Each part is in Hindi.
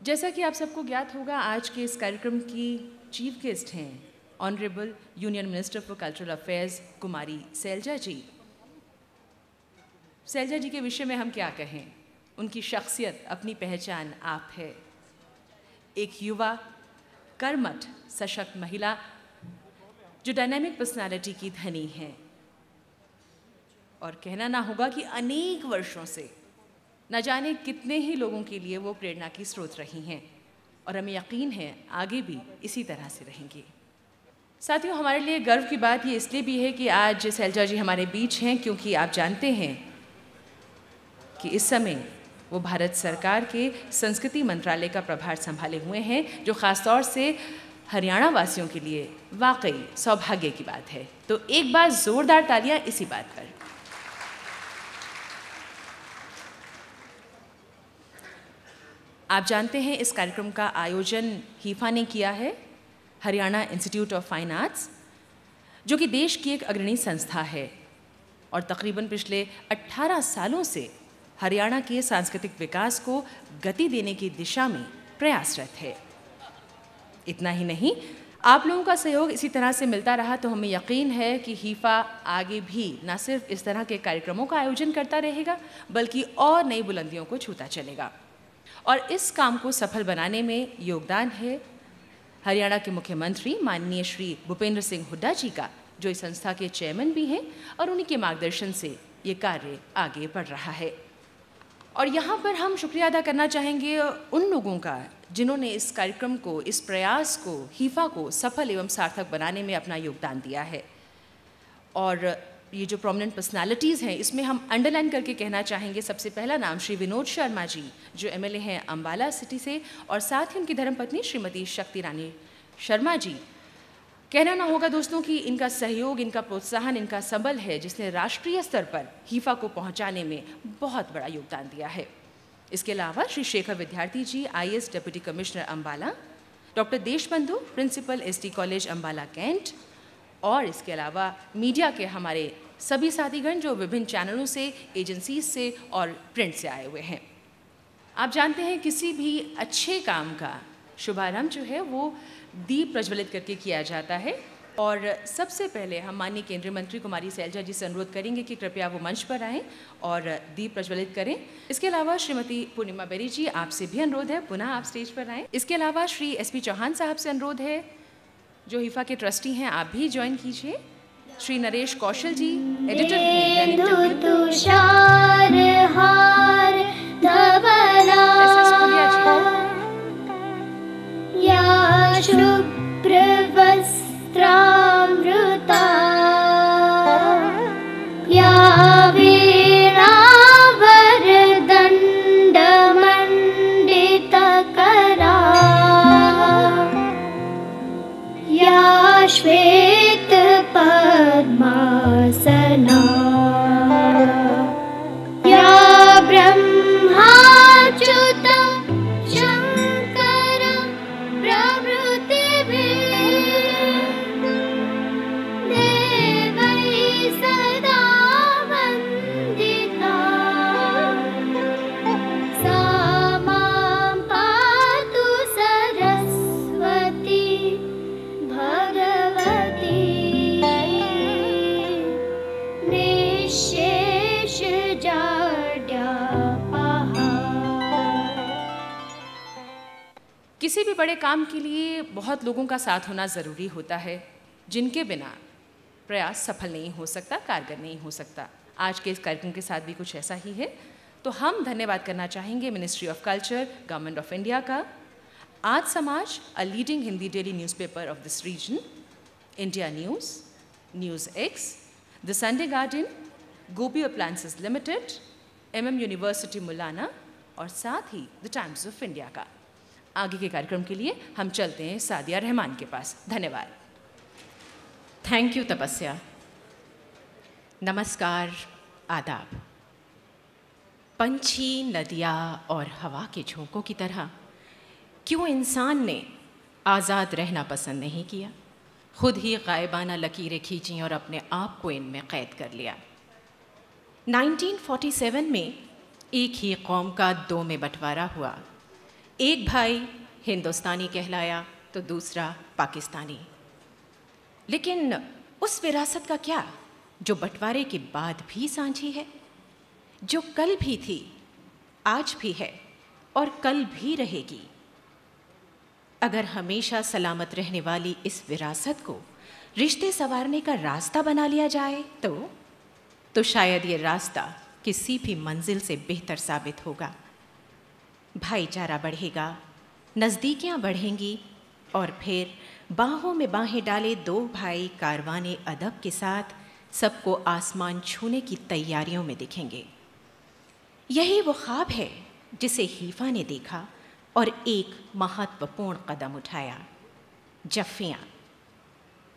जैसा कि आप सबको ज्ञात होगा, आज के इस कार्यक्रम की चीफ गेस्ट हैं honourable union minister for cultural affairs Kumari Selja ji. Selja ji के विषय में हम क्या कहें, उनकी शख्सियत, अपनी पहचान आप है। एक युवा, कर्मठ, सशक्त महिला जो डायनामिक पर्सनालिटी की धनी है, और कहना ना होगा कि अनेक वर्षों से न जाने कितने ही लोगों के लिए वो प्रेरणा की स्रोत रही हैं, और हमें यकीन है आगे भी इसी तरह से रहेंगी। साथियों, हमारे लिए गर्व की बात ये इसलिए भी है कि आज सैलजा जी हमारे बीच हैं, क्योंकि आप जानते हैं कि इस समय वो भारत सरकार के संस्कृति मंत्रालय का प्रभार संभाले हुए हैं, जो ख़ास तौर से हरियाणा वासियों के लिए वाकई सौभाग्य की बात है। तो एक बार ज़ोरदार तालियां इसी बात पर। आप जानते हैं इस कार्यक्रम का आयोजन हीफा ने किया है, Haryana institute of fine arts, जो कि देश की एक अग्रणी संस्था है और तकरीबन पिछले 18 सालों से हरियाणा के सांस्कृतिक विकास को गति देने की दिशा में प्रयासरत है। इतना ही नहीं, आप लोगों का सहयोग इसी तरह से मिलता रहा तो हमें यकीन है कि हीफा आगे भी न सिर्फ इस तरह के कार्यक्रमों का आयोजन करता रहेगा, बल्कि और नई बुलंदियों को छूता चलेगा। और इस काम को सफल बनाने में योगदान है हरियाणा के मुख्यमंत्री माननीय श्री भूपेंद्र सिंह हुड्डा जी का, जो इस संस्था के चेयरमैन भी हैं, और उन्हीं के मार्गदर्शन से ये कार्य आगे बढ़ रहा है। और यहाँ पर हम शुक्रिया अदा करना चाहेंगे उन लोगों का जिन्होंने इस कार्यक्रम को, इस प्रयास को, हीफा को सफल एवं सार्थक बनाने में अपना योगदान दिया है। और ये जो प्रोमिनेंट पर्सनालिटीज़ हैं, इसमें हम अंडरलाइन करके कहना चाहेंगे, सबसे पहला नाम श्री विनोद शर्मा जी, जो एमएलए हैं अम्बाला सिटी से, और साथ ही उनकी धर्मपत्नी श्रीमती शक्ति रानी शर्मा जी। कहना ना होगा दोस्तों कि इनका सहयोग, इनका प्रोत्साहन, इनका सबल है, जिसने राष्ट्रीय स्तर पर हीफा को पहुंचाने में बहुत बड़ा योगदान दिया है। इसके अलावा Shri Shekhar Vidyarthi ji, IAS deputy commissioner Ambala, doctor Deshbandhu, principal ST college Ambala cantt, और इसके अलावा मीडिया के हमारे सभी साथीगण जो विभिन्न चैनलों से, एजेंसीज से और प्रिंट से आए हुए हैं। आप जानते हैं किसी भी अच्छे काम का शुभारंभ जो है वो दीप प्रज्वलित करके किया जाता है, और सबसे पहले हम माननीय केंद्रीय मंत्री कुमारी सैलजा जी से अनुरोध करेंगे कि कृपया वो मंच पर आएँ और दीप प्रज्वलित करें। इसके अलावा श्रीमती पूर्णिमा बेरी जी, आपसे भी अनुरोध है पुनः आप स्टेज पर आएँ। इसके अलावा श्री एसपी चौहान साहब से अनुरोध है, जो हीफा के ट्रस्टी हैं, आप भी ज्वाइन कीजिए। श्री नरेश कौशल जी, एडिटर श्वेत पद्मासना या ब्रह्माच्युत शंकर प्रभृतिभिः देवैः सदा वन्दिता सा मां पातु सरस्वती भगवती निःशेष जाड्यापहा। किसी भी बड़े काम के लिए बहुत लोगों का साथ होना ज़रूरी होता है, जिनके बिना प्रयास सफल नहीं हो सकता, कारगर नहीं हो सकता। आज के इस कार्यक्रम के साथ भी कुछ ऐसा ही है। तो हम धन्यवाद करना चाहेंगे Ministry of Culture, Government of India का, Aaj Samaj, a leading Hindi daily newspaper of this region, India News, News X, the Sunday Guardian, Gopi Appliances Limited, MM University Mullana, और साथ ही द टाइम्स ऑफ इंडिया का। आगे के कार्यक्रम के लिए हम चलते हैं सादिया रहमान के पास। धन्यवाद। थैंक यू तपस्या। नमस्कार, आदाब। पंछी, नदियाँ और हवा के झोंकों की तरह क्यों इंसान ने आज़ाद रहना पसंद नहीं किया, खुद ही गायबाना लकीरें खींची और अपने आप को इनमें कैद कर लिया। 1947 में एक ही कौम का दो में बंटवारा हुआ, एक भाई हिंदुस्तानी कहलाया तो दूसरा पाकिस्तानी। लेकिन उस विरासत का क्या जो बंटवारे के बाद भी साझी है, जो कल भी थी, आज भी है और कल भी रहेगी। अगर हमेशा सलामत रहने वाली इस विरासत को रिश्ते संवारने का रास्ता बना लिया जाए तो शायद ये रास्ता किसी भी मंजिल से बेहतर साबित होगा। भाईचारा बढ़ेगा, नज़दीकियाँ बढ़ेंगी और फिर बाहों में बाहें डाले दो भाई कारवाने अदब के साथ सबको आसमान छूने की तैयारियों में दिखेंगे। यही वो ख्वाब है जिसे हीफा ने देखा और एक महत्वपूर्ण कदम उठाया। जफ़ियाँ।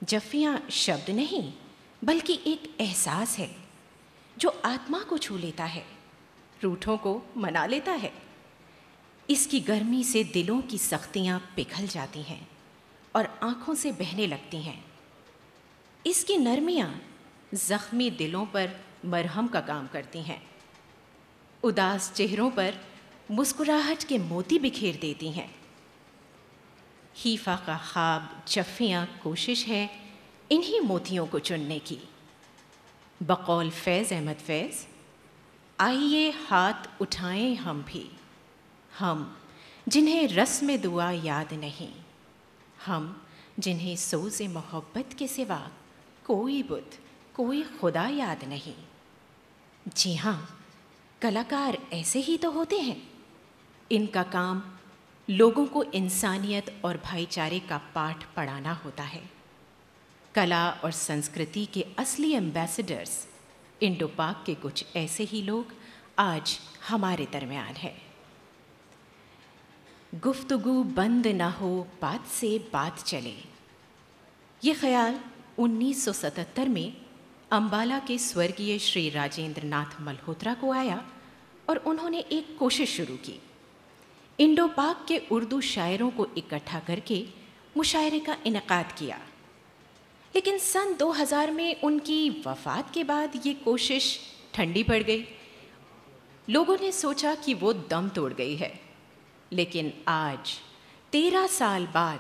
जफ़ियाँ शब्द नहीं बल्कि एक एहसास है जो आत्मा को छू लेता है, रूठों को मना लेता है। इसकी गर्मी से दिलों की सख्तियाँ पिघल जाती हैं और आँखों से बहने लगती हैं। इसकी नरमियाँ ज़ख्मी दिलों पर मरहम का काम करती हैं, उदास चेहरों पर मुस्कुराहट के मोती बिखेर देती हैं। हीफा का ख्वाब जफ़ियाँ कोशिश है इन्हीं मोतियों को चुनने की। बकौल फैज़ अहमद फैज़, आइए हाथ उठाएं हम भी, हम जिन्हें रस्म दुआ याद नहीं, हम जिन्हें सोज़े मोहब्बत के सिवा कोई बुत कोई खुदा याद नहीं। जी हाँ, कलाकार ऐसे ही तो होते हैं। इनका काम लोगों को इंसानियत और भाईचारे का पाठ पढ़ाना होता है। कला और संस्कृति के असली एम्बेसडर्स इंडो पाक के कुछ ऐसे ही लोग आज हमारे दरमियान हैं। गुफ्तगू बंद ना हो, बात से बात चले, ये ख्याल 1977 में अंबाला के स्वर्गीय श्री राजेंद्र नाथ मल्होत्रा को आया और उन्होंने एक कोशिश शुरू की। इंडो पाक के उर्दू शायरों को इकट्ठा करके मुशायरे का इनेकाद किया। लेकिन सन 2000 में उनकी वफ़ात के बाद ये कोशिश ठंडी पड़ गई। लोगों ने सोचा कि वो दम तोड़ गई है। लेकिन आज 13 साल बाद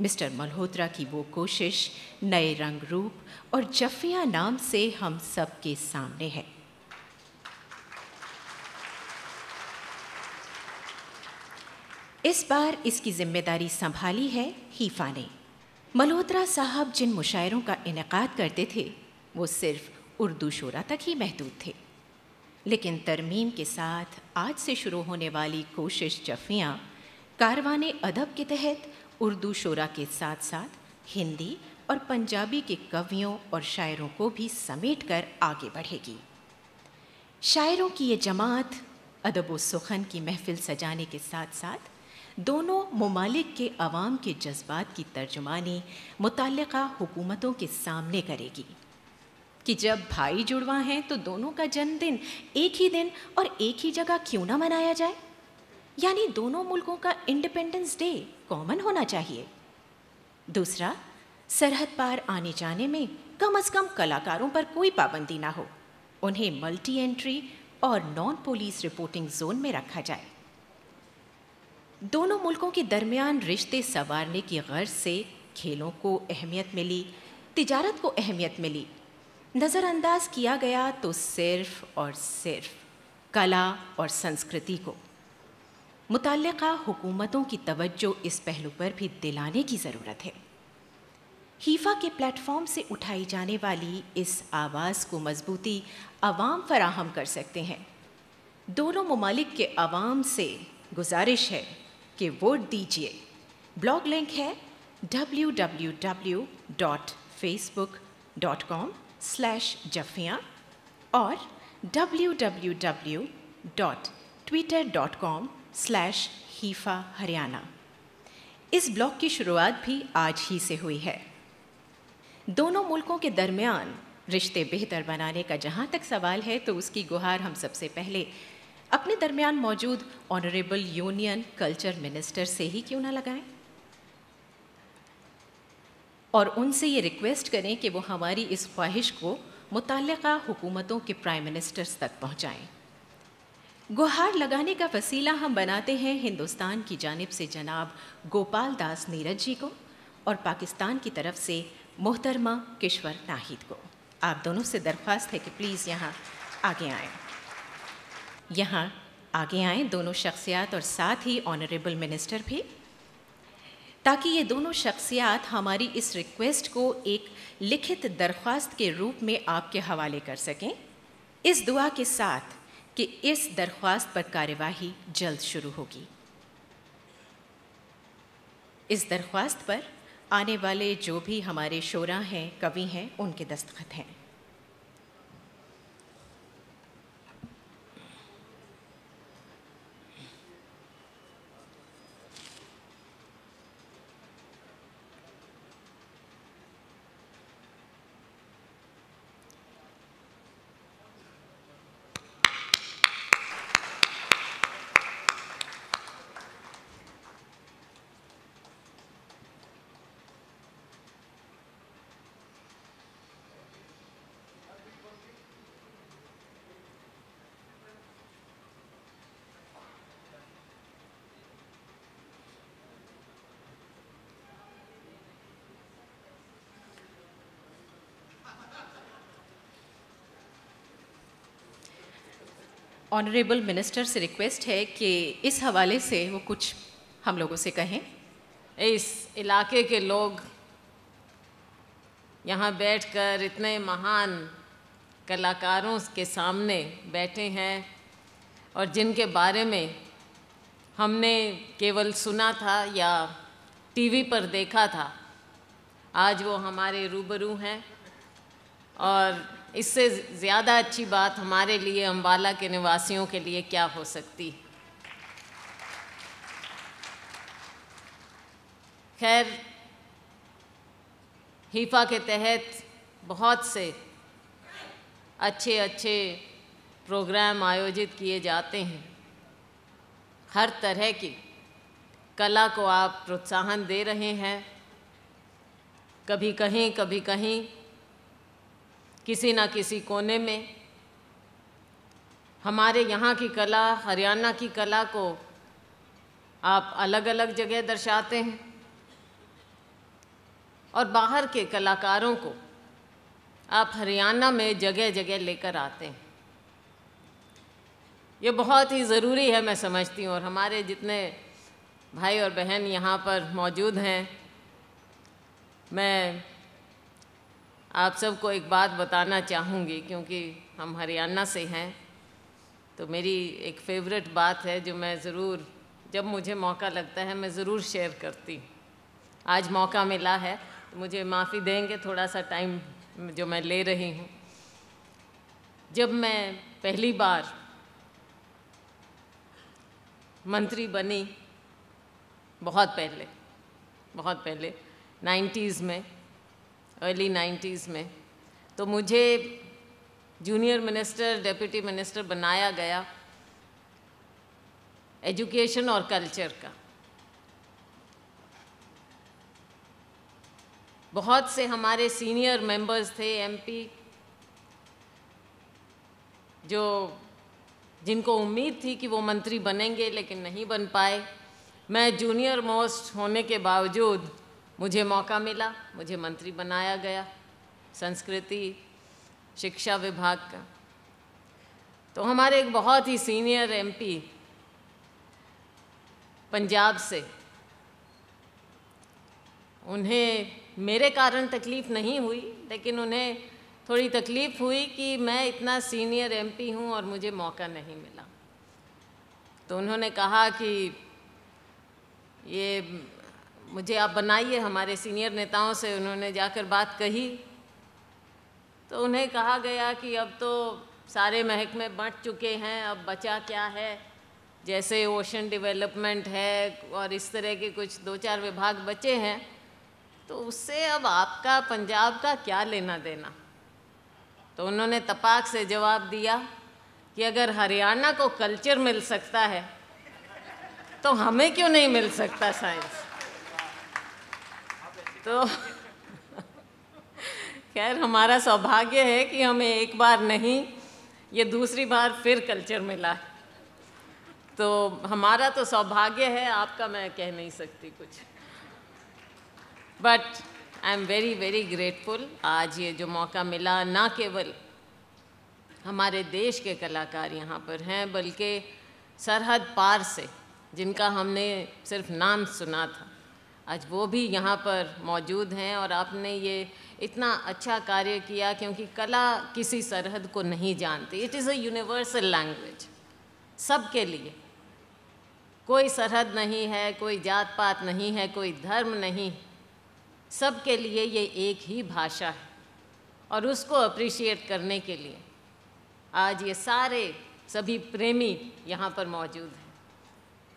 मिस्टर मल्होत्रा की वो कोशिश नए रंग रूप और जफ़ियाँ नाम से हम सब के सामने है। इस बार इसकी जिम्मेदारी संभाली है हीफा ने। मल्होत्रा साहब जिन मुशायरों का इनेकाद करते थे वो सिर्फ उर्दू शोरा तक ही महदूद थे। लेकिन तरमीम के साथ आज से शुरू होने वाली कोशिश जफ़ियाँ कारवाने अदब के तहत उर्दू शोरा के साथ साथ हिंदी और पंजाबी के कवियों और शायरों को भी समेट कर आगे बढ़ेगी। शायरों की ये जमात अदब व सुखन की महफिल सजाने के साथ साथ दोनों ममालिक के अवाम के जज्बात की तर्जुमानी मुतल्लिका हुकूमतों के सामने करेगी कि जब भाई जुड़वा हैं तो दोनों का जन्मदिन एक ही दिन और एक ही जगह क्यों ना मनाया जाए। यानी दोनों मुल्कों का इंडिपेंडेंस डे कॉमन होना चाहिए। दूसरा, सरहद पार आने जाने में कम से कम कलाकारों पर कोई पाबंदी ना हो, उन्हें मल्टी एंट्री और नॉन पुलिस रिपोर्टिंग जोन में रखा जाए। दोनों मुल्कों के दरमियान रिश्ते संवारने की गर्ज से खेलों को अहमियत मिली, तिजारत को अहमियत मिली। नज़रअंदाज किया गया तो सिर्फ और सिर्फ कला और संस्कृति को। मुतल्लिका हुकूमतों की तवज्जो इस पहलू पर भी दिलाने की ज़रूरत है। हीफा के प्लेटफॉर्म से उठाई जाने वाली इस आवाज़ को मजबूती अवाम फराहम कर सकते हैं। दोनों ममालिक के अवाम से गुजारिश है कि वोट दीजिए। ब्लॉग लिंक है www.facebook.com/जफ़ियाँ और www.twitter.com/हीफा-हरियाणा। इस ब्लॉग की शुरुआत भी आज ही से हुई है। दोनों मुल्कों के दरमियान रिश्ते बेहतर बनाने का जहाँ तक सवाल है तो उसकी गुहार हम सबसे पहले अपने दरमियान मौजूद ऑनरेबल यूनियन कल्चर मिनिस्टर से ही क्यों ना लगाएं और उनसे ये रिक्वेस्ट करें कि वो हमारी इस ख्वाहिश को मुतल्लिका हुकूमतों के प्राइम मिनिस्टर्स तक पहुँचाएँ। गुहार लगाने का वसीला हम बनाते हैं हिंदुस्तान की जानिब से जनाब गोपाल दास नीरज जी को और पाकिस्तान की तरफ से मोहतरमा किश्वर नाहिद को। आप दोनों से दरख्वास्त है कि प्लीज़ यहाँ आगे आएँ। यहाँ आगे आएँ दोनों शख्सियात और साथ ही ऑनरेबल मिनिस्टर भी, ताकि ये दोनों शख्सियात हमारी इस रिक्वेस्ट को एक लिखित दरख्वास्त के रूप में आपके हवाले कर सकें, इस दुआ के साथ कि इस दरख्वास्त पर कार्यवाही जल्द शुरू होगी। इस दरख्वास्त पर आने वाले जो भी हमारे शोरा हैं, कवि हैं, उनके दस्तखत हैं। ऑनरेबल मिनिस्टर से रिक्वेस्ट है कि इस हवाले से वो कुछ हम लोगों से कहें। इस इलाके के लोग यहाँ बैठकर इतने महान कलाकारों के सामने बैठे हैं और जिनके बारे में हमने केवल सुना था या टीवी पर देखा था, आज वो हमारे रूबरू हैं। और इससे ज़्यादा अच्छी बात हमारे लिए, अम्बाला के निवासियों के लिए क्या हो सकती। खैर, हीफा के तहत बहुत से अच्छे अच्छे प्रोग्राम आयोजित किए जाते हैं। हर तरह की कला को आप प्रोत्साहन दे रहे हैं। कभी कहीं, कभी कहीं, किसी न किसी कोने में हमारे यहाँ की कला, हरियाणा की कला को आप अलग अलग जगह दर्शाते हैं और बाहर के कलाकारों को आप हरियाणा में जगह जगह लेकर आते हैं। ये बहुत ही ज़रूरी है, मैं समझती हूँ। और हमारे जितने भाई और बहन यहाँ पर मौजूद हैं, मैं आप सबको एक बात बताना चाहूँगी, क्योंकि हम हरियाणा से हैं। तो मेरी एक फेवरेट बात है जो मैं ज़रूर, जब मुझे मौका लगता है, मैं ज़रूर शेयर करती हूँ। आज मौका मिला है तो मुझे माफ़ी देंगे थोड़ा सा टाइम जो मैं ले रही हूँ। जब मैं पहली बार मंत्री बनी, बहुत पहले 90s में, अर्ली 90s में, तो मुझे जूनियर मिनिस्टर, डिप्टी मिनिस्टर बनाया गया एजुकेशन और कल्चर का। बहुत से हमारे सीनियर मेंबर्स थे, एमपी, जिनको उम्मीद थी कि वो मंत्री बनेंगे, लेकिन नहीं बन पाए। मैं जूनियर मोस्ट होने के बावजूद मुझे मौका मिला, मुझे मंत्री बनाया गया संस्कृति शिक्षा विभाग का। तो हमारे एक बहुत ही सीनियर एमपी पंजाब से, उन्हें मेरे कारण तकलीफ़ नहीं हुई, लेकिन उन्हें थोड़ी तकलीफ़ हुई कि मैं इतना सीनियर एमपी हूँ और मुझे मौका नहीं मिला। तो उन्होंने कहा कि ये मुझे आप बनाइए। हमारे सीनियर नेताओं से उन्होंने जाकर बात कही, तो उन्हें कहा गया कि अब तो सारे महकमे बंट चुके हैं, अब बचा क्या है। जैसे ओशन डेवलपमेंट है और इस तरह के कुछ 2-4 विभाग बचे हैं, तो उससे अब आपका पंजाब का क्या लेना देना। तो उन्होंने तपाक से जवाब दिया कि अगर हरियाणा को कल्चर मिल सकता है तो हमें क्यों नहीं मिल सकता साइंस। तो खैर, हमारा सौभाग्य है कि हमें एक बार नहीं, ये दूसरी बार फिर कल्चर मिला। तो हमारा तो सौभाग्य है, आपका मैं कह नहीं सकती कुछ। But I am very very grateful. आज ये जो मौका मिला, ना केवल हमारे देश के कलाकार यहाँ पर हैं, बल्कि सरहद पार से जिनका हमने सिर्फ नाम सुना था, आज वो भी यहाँ पर मौजूद हैं। और आपने ये इतना अच्छा कार्य किया, क्योंकि कला किसी सरहद को नहीं जानती। It is a universal language, सबके लिए। कोई सरहद नहीं है, कोई जात पात नहीं है, कोई धर्म नहीं, सबके लिए ये एक ही भाषा है। और उसको अप्रिशिएट करने के लिए आज ये सारे सभी प्रेमी यहाँ पर मौजूद हैं।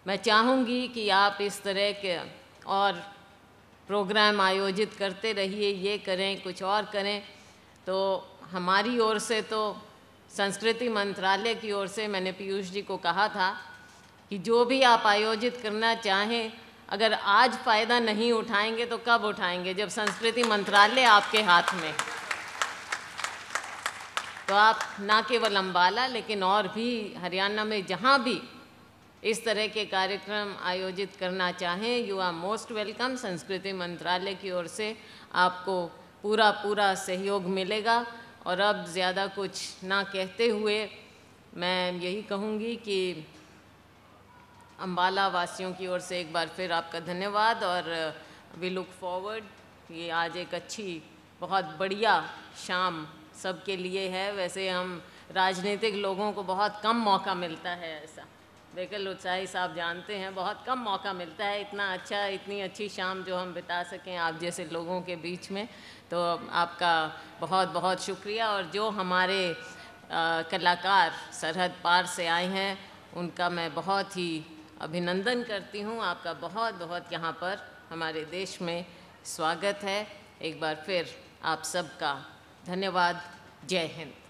मैं चाहूँगी कि आप इस तरह के और प्रोग्राम आयोजित करते रहिए, ये करें, कुछ और करें। तो हमारी ओर से, तो संस्कृति मंत्रालय की ओर से मैंने पीयूष जी को कहा था कि जो भी आप आयोजित करना चाहें, अगर आज फ़ायदा नहीं उठाएंगे तो कब उठाएंगे, जब संस्कृति मंत्रालय आपके हाथ में है। तो आप ना केवल अम्बाला, लेकिन और भी हरियाणा में जहाँ भी इस तरह के कार्यक्रम आयोजित करना चाहें, यू आर मोस्ट वेलकम। संस्कृति मंत्रालय की ओर से आपको पूरा सहयोग मिलेगा। और अब ज़्यादा कुछ ना कहते हुए मैं यही कहूँगी कि अम्बाला वासियों की ओर से एक बार फिर आपका धन्यवाद। और वी लुक फॉरवर्ड। ये आज एक अच्छी, बहुत बढ़िया शाम सबके लिए है। वैसे हम राजनीतिक लोगों को बहुत कम मौका मिलता है ऐसा, बेकल उत्साही साहब जानते हैं, बहुत कम मौका मिलता है इतना अच्छा, इतनी अच्छी शाम जो हम बिता सकें आप जैसे लोगों के बीच में। तो आपका बहुत बहुत शुक्रिया। और जो हमारे कलाकार सरहद पार से आए हैं, उनका मैं बहुत ही अभिनंदन करती हूँ। आपका बहुत बहुत यहाँ पर हमारे देश में स्वागत है। एक बार फिर आप सबका धन्यवाद। जय Hind.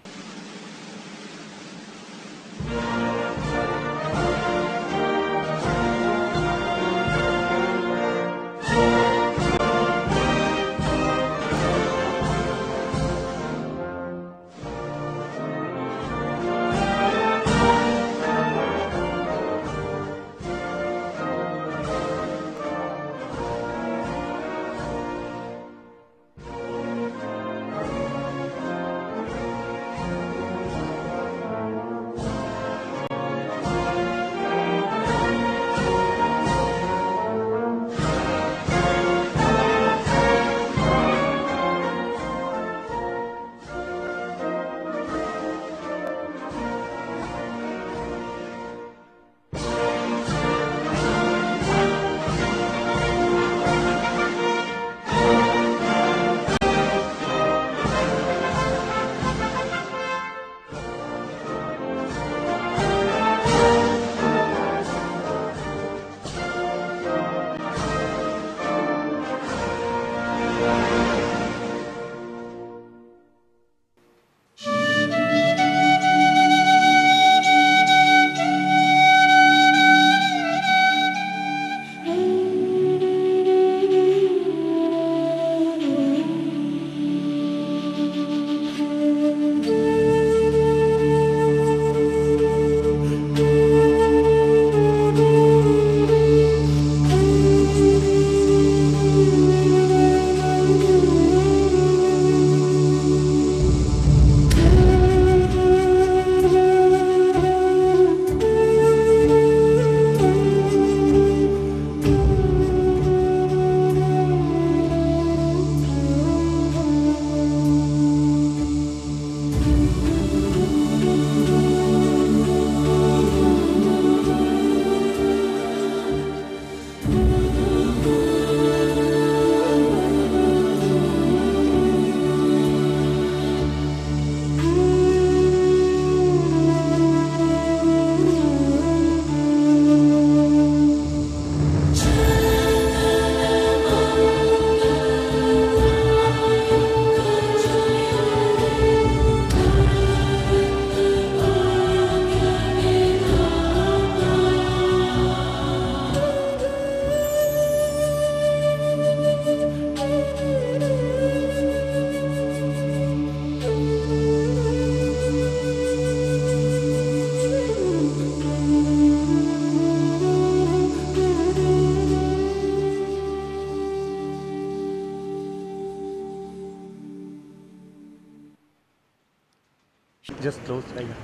Just close like that.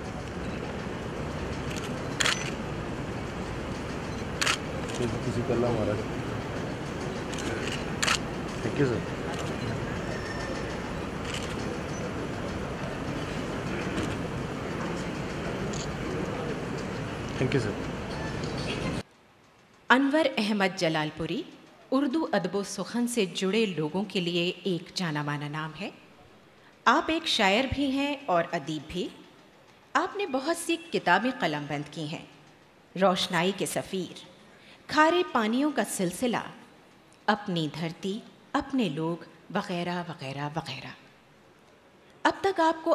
किसी कल्ला हमारा। Thank you sir. Thank you sir. Anwar Ahmad Jalalpuri Urdu अदब सुखन से जुड़े लोगों के लिए एक जाना माना नाम है। आप एक शायर भी हैं और अदीब भी। आपने बहुत सी किताबें कलमबंद की हैं। रोशनाई के सफ़ीर, खारे पानियों का सिलसिला, अपनी धरती, अपने लोग, वग़ैरह वग़ैरह वग़ैरह। अब तक आपको